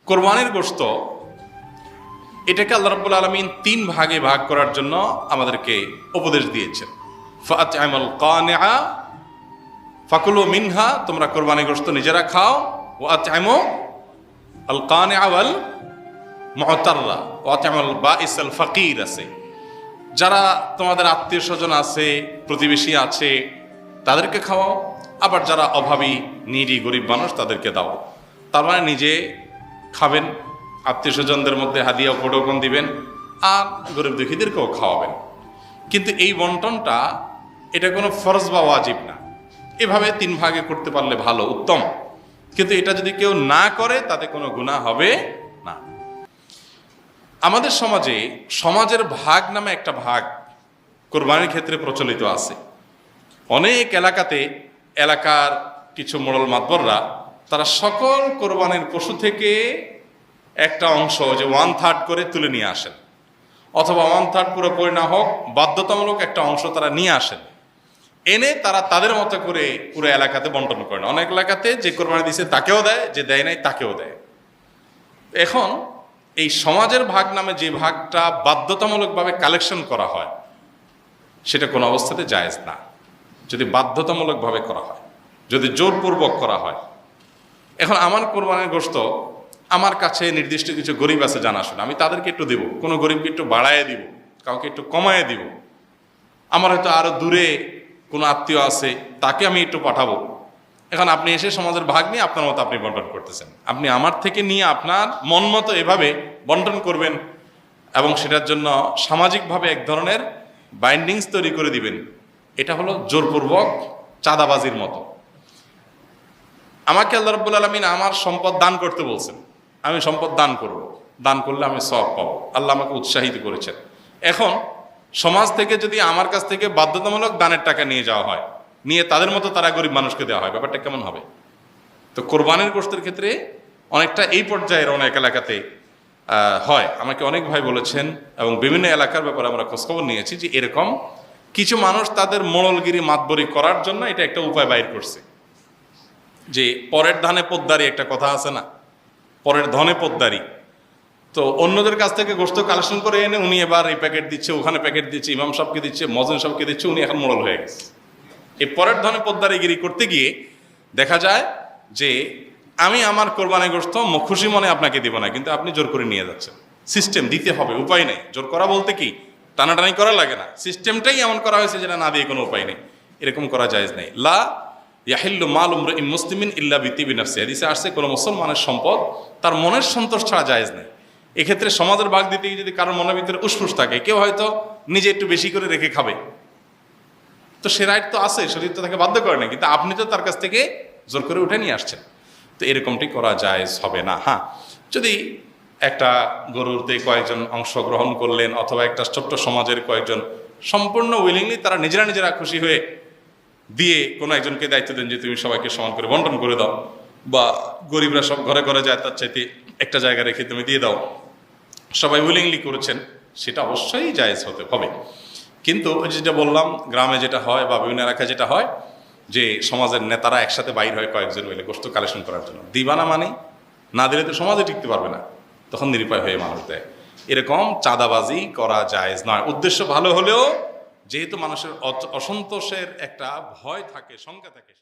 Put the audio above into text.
কোরবানির গোশত এটাকে আল্লাহ রাব্বুল আলামিন 3 ভাগে ভাগ করার জন্য আমাদেরকে উপদেশ দিয়েছেন। ফাআত'আমাল কানিআ ফাকুলু মিনহা, তোমরা কোরবানির গোশত নিজেরা খাও। ওয়া আত'আমু আল কানিআ ওয়াল মু'তাররা ওয়া আত'আমুল বাঈস আল ফাকির আছে, যারা তোমাদের আত্মীয় স্বজন আছে, প্রতিবেশী আছে, তাদেরকে খাওয়াও। আবার যারা অভাবী, নিডি, গরিব মানুষ, তাদেরকে দাও। তার মানে নিজে খাবেন, আত্মীয় স্বজনদের মধ্যে হাদিয়া উপঢৌকন দিবেন, আর গরিব দুঃখীদেরকেও খাওয়াবেন। কিন্তু এই বন্টনটা এটা কোনো ফরজ বা ওয়াজিব না। এভাবে 3 ভাগে করতে পারলে ভালো, উত্তম। কিন্তু এটা যদি কেউ না করে তাতে কোনো গুনাহ হবে না। আমাদের সমাজে সমাজের ভাগ নামে একটা ভাগ কোরবানির ক্ষেত্রে প্রচলিত আছে। অনেক এলাকাতে এলাকার কিছু মোড়ল মাতবররা তারা সকল কোরবানির পশু থেকে একটা অংশ, যে 1/3 করে তুলে নিয়ে আসেন, অথবা 1/3 পুরোপুরি না হোক বাধ্যতামূলক একটা অংশ তারা নিয়ে আসেন, এনে তারা তাদের মতো করে পুরো এলাকাতে বন্টন করেন। অনেক এলাকাতে যে কোরবানি দিয়েছে তাকেও দেয়, যে দেয় নাই তাকেও দেয়। এখন এই সমাজের ভাগ নামে যে ভাগটা বাধ্যতামূলকভাবে কালেকশন করা হয়, সেটা কোনো অবস্থাতে জায়েজ না। যদি বাধ্যতামূলকভাবে করা হয়, যদি জোরপূর্বক করা হয়। এখন আমার কোরবানির গোশত আমার কাছে নির্দিষ্ট কিছু গরিব আছে জানাশোনা, আমি তাদেরকে একটু দেব, কোনো গরিবকে একটু বাড়ায় দিব, কাউকে একটু কমায় দিব। আমার হয়তো আরো দূরে কোনো আত্মীয় আছে, তাকে আমি একটু পাঠাবো। এখন আপনি এসে সমাজের ভাগ নিয়ে আপনার মতো আপনি বন্টন করতেছেন। আপনি আমার থেকে নিয়ে আপনার মন মতো এভাবে বন্টন করবেন এবং সেটার জন্য সামাজিকভাবে এক ধরনের বাইন্ডিংস তৈরি করে দিবেন। এটা হলো জোরপূর্বক চাঁদাবাজির মতো। আমাকে আল্লাহ রাব্বুল আলামিন আমার সম্পদ দান করতে বলছেন, আমি সম্পদ দান করব, দান করলে আমি সওয়াব পাবো, আল্লাহ আমাকে উৎসাহিত করেছেন। এখন সমাজ থেকে যদি আমার কাছ থেকে বাধ্যতামূলক দানের টাকা নিয়ে যাওয়া হয়, নিয়ে তাদের মতো তারা গরিব মানুষকে দেওয়া হয়, ব্যাপারটা কেমন হবে? তো কোরবানির গোশতের ক্ষেত্রে অনেকটা এই পর্যায়ের অনেক এলাকাতে হয়। আমাকে অনেক ভাই বলেছেন এবং বিভিন্ন এলাকার ব্যাপারে আমরা খোঁজখবর নিয়েছি যে এরকম কিছু মানুষ তাদের মোড়লগিরি মাতবরি করার জন্য এটা একটা উপায় বাইর করছে। যে পরের ধানে পোদ্দারি একটা কথা আছে না, পরের ধনে পোদ্দারি। তো অন্যদের কাছ থেকে গোশত কালেকশন করে এনে উনি এবার এই প্যাকেট দিচ্ছে, ওখানে প্যাকেট দিচ্ছে, ইমাম সাহেবকে দিচ্ছে, মজুন সাহেবকে দিচ্ছে, উনি এখন মোড়ল হয়ে গেছে। এই পরের ধনে পোদ্দারিগিরি করতে গিয়ে দেখা যায় যে আমি আমার কোরবানির গোশত খুশি মনে আপনাকে দিব না, কিন্তু আপনি জোর করে নিয়ে যাচ্ছেন। সিস্টেম দিতে হবে, উপায় নেই। জোর করা বলতে কি টানাটানি করা লাগে না, সিস্টেমটাই এমন করা হয়েছে যেটা না দিয়ে কোনো উপায় নেই। এরকম করা জায়েজ নেই। লা ইয়াহিল্লু মাল ইমরিইন মুসলিমিন ইল্লা বিতিবি নাফসি, হাদিসে আসছে কোনো মুসলমানের সম্পদ তার মনের সন্তোষ ছাড়া জায়েজ নেই। এক্ষেত্রে সমাজের ভাগ দিতে গিয়ে যদি কারোর মনের ভিতরে উসফুস থাকে, কেউ হয়তো নিজে একটু বেশি করে রেখে খাবে, তো সে রাইট তো আছে, শরীর তো তাকে বাধ্য করে না, কিন্তু আপনি তো তার কাছ থেকে জোর করে উঠে নিয়ে আসছেন। তো এরকমটি করা জায়েজ হবে না। হ্যাঁ, যদি একটা গরুতে কয়েকজন অংশগ্রহণ করলেন, অথবা একটা ছোট্ট সমাজের কয়েকজন সম্পূর্ণ উইলিংলি তারা নিজেরা খুশি হয়ে দিয়ে কোনো একজনকে দায়িত্ব দেন যে তুমি সবাইকে সমান করে বন্টন করে দাও, বা গরিবরা সব ঘরে ঘরে যায়, তার চাইতে একটা জায়গা রেখে তুমি দিয়ে দাও, সবাই উইলিংলি করেছেন, সেটা অবশ্যই জায়েজ হতে হবে। কিন্তু যেটা বললাম, গ্রামে যেটা হয় বা বিভিন্ন এলাকায় যেটা হয়, যে সমাজের নেতারা একসাথে বাইর হয় কয়েকজন মিলে গোশত কালেকশন করার জন্য, দিবা না মানে না দিলে তো সমাজে টিকতে পারবে না, তখন নিরুপায় হয়ে মানুষ দেয়। এরকম চাঁদাবাজি করা জায়েজ নয়। উদ্দেশ্য ভালো হলেও যেহেতু মানুষের অসন্তোষের একটা ভয় থাকে, শঙ্কা থাকে।